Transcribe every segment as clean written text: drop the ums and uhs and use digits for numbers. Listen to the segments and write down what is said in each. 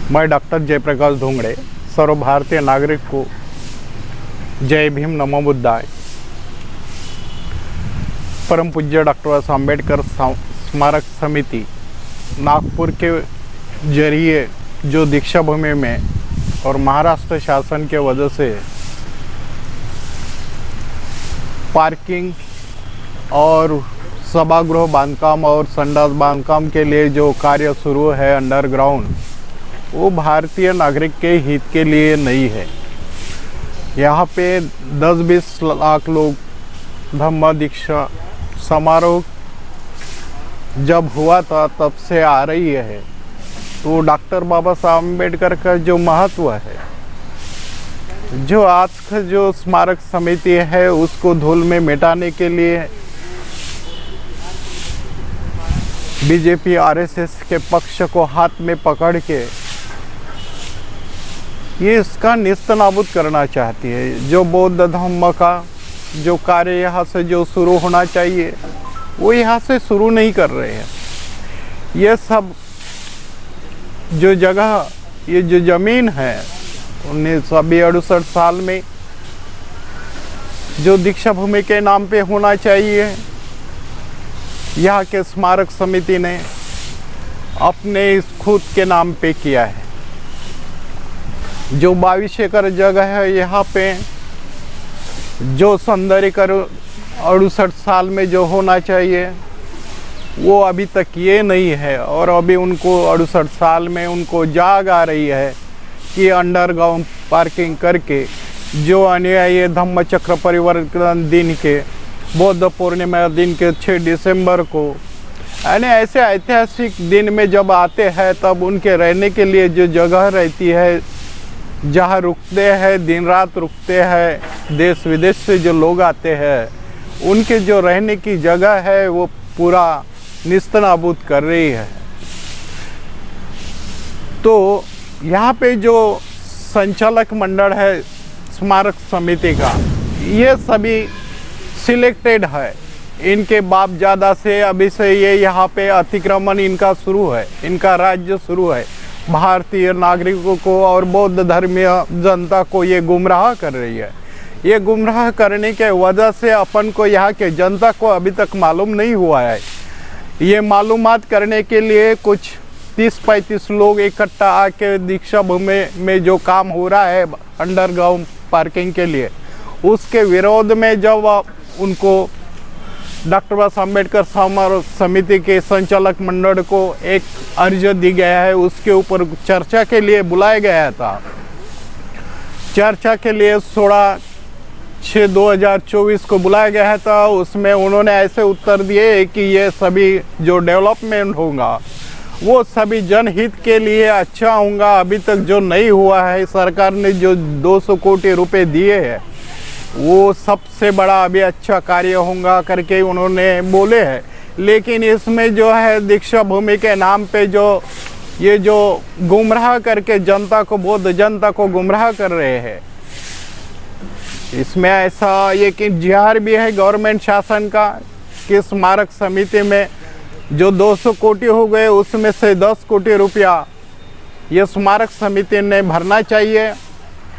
मैं डॉक्टर जयप्रकाश धोंगड़े सर्व भारतीय नागरिक को जय भीम नमो बुद्धाय। परम पूज्य डॉक्टर बाबा साहब अम्बेडकर स्मारक समिति नागपुर के जरिए जो दीक्षा भूमि में और महाराष्ट्र शासन के वजह से पार्किंग और सभागृह बांधकाम और संडास बांधकाम के लिए जो कार्य शुरू है अंडरग्राउंड, वो भारतीय नागरिक के हित के लिए नहीं है। यहाँ पे 10-20 लाख लोग धम्म दीक्षा समारोह जब हुआ था तब से आ रही है। तो डॉक्टर बाबा साहब अम्बेडकर का जो महत्व है, जो आज का जो स्मारक समिति है उसको धूल में मिटाने के लिए बीजेपी आरएसएस के पक्ष को हाथ में पकड़ के ये इसका निस्तनाबूद करना चाहती है। जो बौद्ध धर्म का जो कार्य यहाँ से जो शुरू होना चाहिए वो यहाँ से शुरू नहीं कर रहे हैं। ये सब जो जगह, ये जो ज़मीन है 1968 साल में जो दीक्षा भूमि के नाम पे होना चाहिए, यहाँ के स्मारक समिति ने अपने इस खुद के नाम पे किया है। जो 22 एकड़ जगह है यहाँ पे, जो सौंदर्यीकरण 68 साल में जो होना चाहिए वो अभी तक ये नहीं है। और अभी उनको 68 साल में उनको जाग आ रही है कि अंडरग्राउंड पार्किंग करके जो अनुयायी धम्म चक्र परिवर्तन दिन के बौद्ध पूर्णिमा दिन के 6 दिसंबर को यानी ऐसे ऐतिहासिक दिन में जब आते हैं तब उनके रहने के लिए जो जगह रहती है, जहाँ रुकते हैं, दिन रात रुकते हैं, देश विदेश से जो लोग आते हैं, उनके जो रहने की जगह है वो पूरा निस्तनाबूद कर रही है। तो यहाँ पे जो संचालक मंडल है स्मारक समिति का, ये सभी सिलेक्टेड है। इनके बाप ज़्यादा से अभी से ये यहाँ पे अतिक्रमण इनका शुरू है, इनका राज्य शुरू है। भारतीय नागरिकों को और बौद्ध धर्मीय जनता को ये गुमराह कर रही है। ये गुमराह करने के वजह से अपन को यहाँ के जनता को अभी तक मालूम नहीं हुआ है। ये मालूमात करने के लिए कुछ 30-35 लोग इकट्ठा आके दीक्षा भूमि में जो काम हो रहा है अंडरग्राउंड पार्किंग के लिए, उसके विरोध में जब उनको डॉक्टर बाबा साहब अम्बेडकर स्मारक समिति के संचालक मंडल को एक अर्ज दी गया है, उसके ऊपर चर्चा के लिए बुलाया गया था। चर्चा के लिए 16/6/2024 को बुलाया गया था। उसमें उन्होंने ऐसे उत्तर दिए कि ये सभी जो डेवलपमेंट होगा वो सभी जनहित के लिए अच्छा होगा। अभी तक जो नहीं हुआ है, सरकार ने जो 200 कोटी रुपए दिए हैं वो सबसे बड़ा अभी अच्छा कार्य होगा करके उन्होंने बोले हैं। लेकिन इसमें जो है दीक्षा भूमि के नाम पे जो ये जो गुमराह करके जनता को, बौद्ध जनता को गुमराह कर रहे हैं, इसमें ऐसा ये कि जिहार भी है गवर्नमेंट शासन का कि स्मारक समिति में जो 200 कोटी हो गए उसमें से 10 कोटी रुपया ये स्मारक समिति ने भरना चाहिए।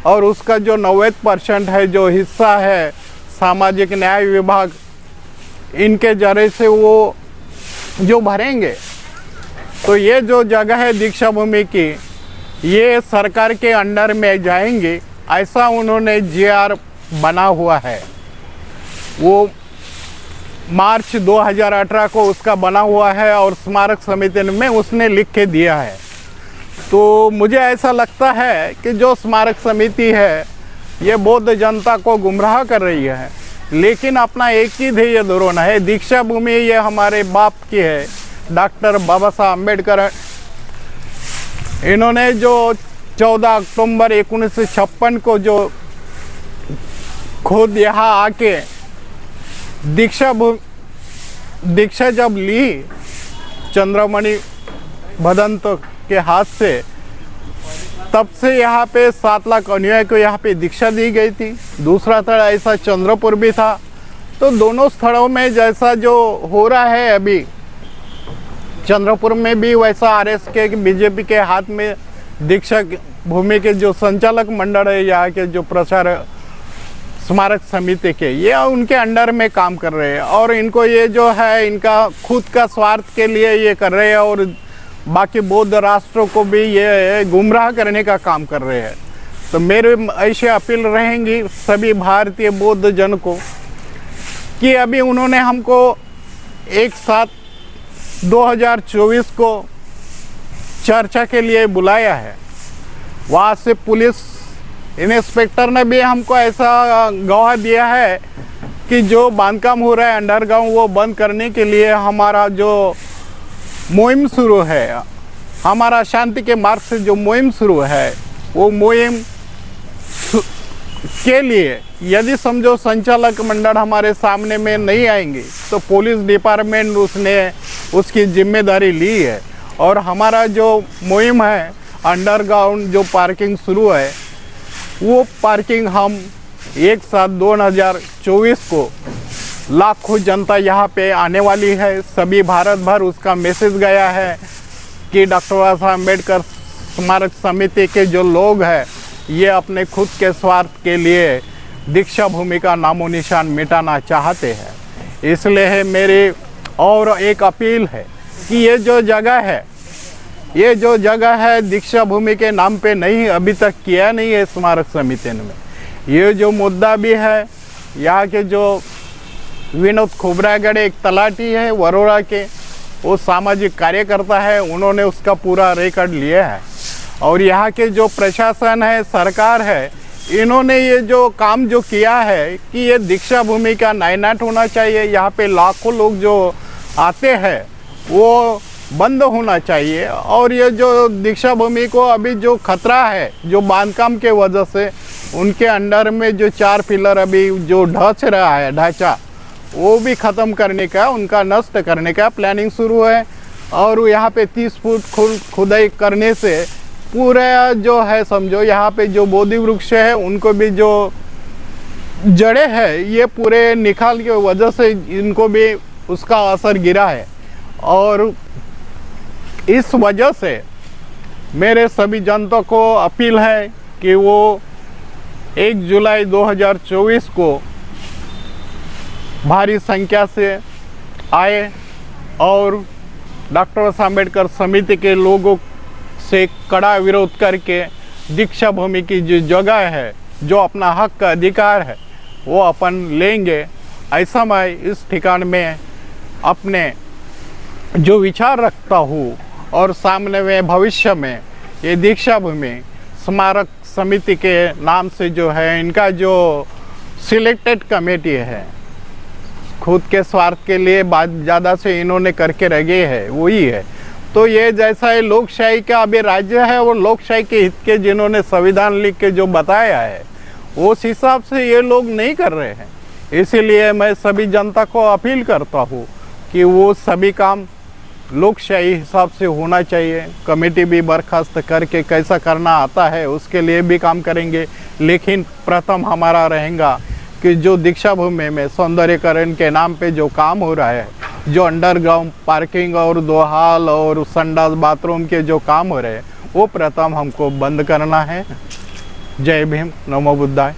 और उसका जो 90% है जो हिस्सा है सामाजिक न्याय विभाग, इनके जरिए से वो जो भरेंगे। तो ये जो जगह है दीक्षा भूमि की, ये सरकार के अंडर में जाएंगे, ऐसा उन्होंने जीआर बना हुआ है। वो मार्च 2018 को उसका बना हुआ है और स्मारक समिति में उसने लिख के दिया है। तो मुझे ऐसा लगता है कि जो स्मारक समिति है ये बौद्ध जनता को गुमराह कर रही है। लेकिन अपना एक ही ध्येय धोरण है, दीक्षा भूमि ये हमारे बाप की है, डॉक्टर बाबा साहब अम्बेडकर। इन्होंने जो 14 अक्टूबर 1956 को जो खुद यहाँ आके दीक्षा जब ली चंद्रमणि भदंत के हाथ से, तब से यहाँ पे 7 लाख अनुयायी को यहाँ पे दीक्षा दी गई थी। दूसरा स्थल ऐसा चंद्रपुर भी था। तो दोनों स्थलों में जैसा जो हो रहा है अभी, चंद्रपुर में भी वैसा आरएस के बीजेपी के हाथ में दीक्षा भूमि के जो संचालक मंडल है, यहाँ के जो प्रचार स्मारक समिति के, ये उनके अंडर में काम कर रहे हैं और इनको ये जो है इनका खुद का स्वार्थ के लिए ये कर रहे हैं और बाकी बौद्ध राष्ट्रों को भी ये गुमराह करने का काम कर रहे हैं। तो मेरे ऐसे अपील रहेंगी सभी भारतीय बौद्ध जन को कि अभी उन्होंने हमको एक साथ 2024 को चर्चा के लिए बुलाया है। वहाँ से पुलिस इंस्पेक्टर ने भी हमको ऐसा गवाह दिया है कि जो बांधकाम हो रहा है अंडरग्राउंड वो बंद करने के लिए हमारा जो मुहिम शुरू है, हमारा शांति के मार्ग से जो मुहिम शुरू है, वो मुहिम के लिए यदि समझो संचालक मंडल हमारे सामने में नहीं आएंगे तो पुलिस डिपार्टमेंट उसकी जिम्मेदारी ली है और हमारा जो मुहिम है अंडरग्राउंड जो पार्किंग शुरू है, वो पार्किंग हम एक साथ 2024 को लाखों जनता यहाँ पे आने वाली है। सभी भारत भर उसका मैसेज गया है कि डॉक्टर बाबा साहब अम्बेडकर स्मारक समिति के जो लोग हैं ये अपने खुद के स्वार्थ के लिए दीक्षा भूमि का नामो निशान मिटाना चाहते हैं। इसलिए मेरी और एक अपील है कि ये जो जगह है दीक्षा भूमि के नाम पे नहीं, अभी तक किया नहीं है स्मारक समिति में। ये जो मुद्दा भी है, यहाँ के जो विनोद खोबरागढ़ एक तलाटी है वरोरा के, वो सामाजिक कार्यकर्ता है, उन्होंने उसका पूरा रिकॉर्ड लिया है और यहाँ के जो प्रशासन है, सरकार है, इन्होंने ये जो काम जो किया है कि ये दीक्षा भूमि का नायनाट होना चाहिए, यहाँ पे लाखों लोग जो आते हैं वो बंद होना चाहिए और ये जो दीक्षा भूमि को अभी जो खतरा है जो बांधकाम के वजह से उनके अंडर में जो 4 पिलर अभी जो ढच रहा है ढांचा, वो भी ख़त्म करने का, उनका नष्ट करने का प्लानिंग शुरू है और यहाँ पे 30 फुट खुदाई करने से पूरा जो है समझो यहाँ पे जो बोधि वृक्ष है उनको भी जो जड़ें है ये पूरे निकाल के वजह से इनको भी उसका असर गिरा है और इस वजह से मेरे सभी जनता को अपील है कि वो 1 जुलाई 2024 को भारी संख्या से आए और डॉक्टर बाबा साहब अम्बेडकर समिति के लोगों से कड़ा विरोध करके दीक्षा भूमि की जो जगह है, जो अपना हक का अधिकार है, वो अपन लेंगे। ऐसा मैं इस ठिकान में अपने जो विचार रखता हूँ और सामने में भविष्य में ये दीक्षा भूमि स्मारक समिति के नाम से जो है इनका जो सिलेक्टेड कमेटी है, खुद के स्वार्थ के लिए बात ज़्यादा से इन्होंने करके रखे है वही है। तो ये जैसा है लोकशाही का अभी राज्य है और लोकशाही के हित के जिन्होंने संविधान लिख के जो बताया है उस हिसाब से ये लोग नहीं कर रहे हैं। इसीलिए मैं सभी जनता को अपील करता हूँ कि वो सभी काम लोकशाही हिसाब से होना चाहिए। कमेटी भी बर्खास्त करके कैसा करना आता है उसके लिए भी काम करेंगे, लेकिन प्रथम हमारा रहेगा कि जो दीक्षा भूमि में सौंदर्यकरण के नाम पे जो काम हो रहा है, जो अंडरग्राउंड पार्किंग और दोहाल और संडास बाथरूम के जो काम हो रहे हैं वो प्रथम हमको बंद करना है। जय भीम, नमो बुद्धाय।